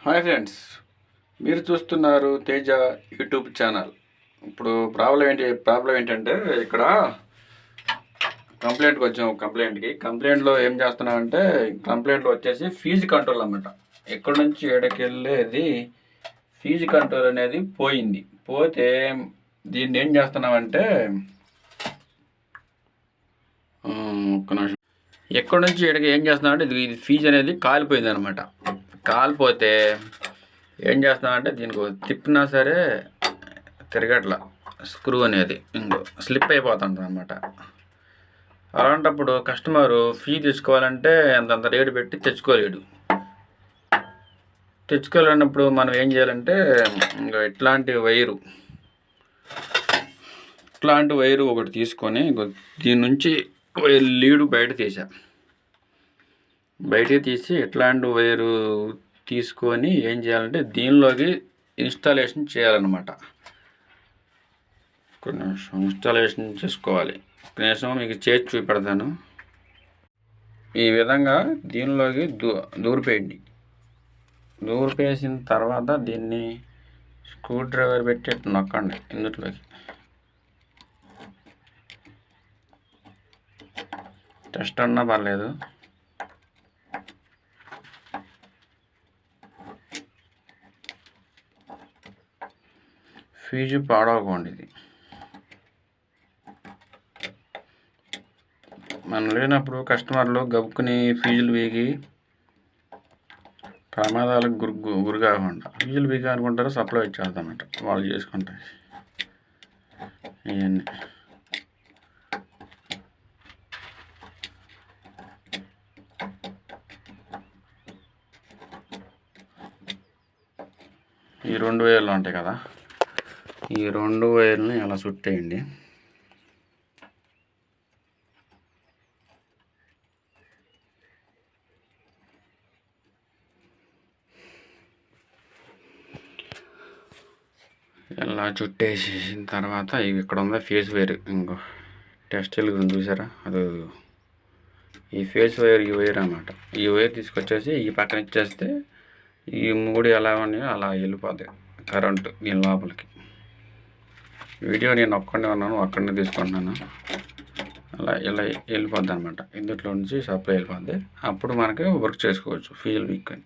Hi friends, మీరు చూస్తున్నారు Teja YouTube channel. ఇప్పుడు ప్రాబ్లం ఏంటంటే ఇక్కడ కంప్లైంట్కి వచ్చాము. కంప్లైంట్లో ఏం చేస్తున్నామంటే కంప్లైంట్లో వచ్చేసి ఫీజు కంట్రోల్ అన్నమాట. ఎక్కడి నుంచి ఎడకెళ్ళేది ఫీజు కంట్రోల్ అనేది పోతే దీన్ని ఏం చేస్తున్నామంటే ఒక్క నిమిషం, ఎక్కడి నుంచి ఎడకి ఏం చేస్తున్నామంటే ఇది ఫీజు అనేది కాలిపోయింది అనమాట. కాలిపోతే ఏం చేస్తున్నామంటే దీనికి తిప్పినా సరే తిరగట్ల, స్క్రూ అనేది ఇంకో స్లిప్ అయిపోతుంది అనమాట. అలాంటప్పుడు కస్టమరు ఫీ తెచ్చుకోవాలంటే అంతంత రేటు పెట్టి తెచ్చుకోలేనప్పుడు మనం ఏం చేయాలంటే ఇంకా ఇట్లాంటి వైరు ఒకటి తీసుకొని దీని నుంచి లీడు బయట తీసి ఇట్లాంటి వైరు తీసుకొని ఏం చేయాలంటే దీనిలోకి ఇన్స్టాలేషన్ చేయాలన్నమాట. కొన్ని ఇన్స్టాలేషన్ చేసుకోవాలి. కనీసం మీకు చేసి చూపెడతాను. ఈ విధంగా దీనిలోకి దూరిపేసిన తర్వాత దీన్ని స్క్రూ డ్రైవర్ పెట్టి నొక్కండి. ఇందులోకి టెస్ట్ అన్నా పర్లేదు. ఫీజు పాడవకండి. ఇది మనం లేనప్పుడు కస్టమర్లు గబుక్కుని ఫీజులు వీగి ప్రమాదాలకు గురి కాకుండా ఫీజులు వీగి అనుకుంటారు, సప్లై ఇచ్చేస్తామట. వాళ్ళు చేసుకుంటారు ఇవన్నీ. ఈ 2 వైర్లు ఉంటాయి కదా, ఈ 2 వైర్లని అలా చుట్టేయండి. ఇలా చుట్టేసిన తర్వాత ఇక్కడ ఉందా ఫేస్ వైర్, ఇంకో టెస్ట్ వెలుగుతుంది చూసారా, అది ఈ ఫేస్ వైర్, ఈ వైర్ అన్నమాట. ఈ వైర్ తీసుకొచ్చేసి ఈ పక్కన ఇచ్చేస్తే ఈ 3 ఎలా ఉన్నాయో అలా వెళ్ళిపోతాయి కరెంటు దీని లోపలికి. వీడియో నేను ఒక్కడే ఉన్నాను, ఒక్కడే తీసుకుంటున్నాను. ఇలా వెళ్ళిపోద్ది అనమాట. ఇందులో నుంచి సప్లై వెళ్ళిపోద్ది. అప్పుడు మనకి వర్క్ చేసుకోవచ్చు ఫీజులు వీక్ అని.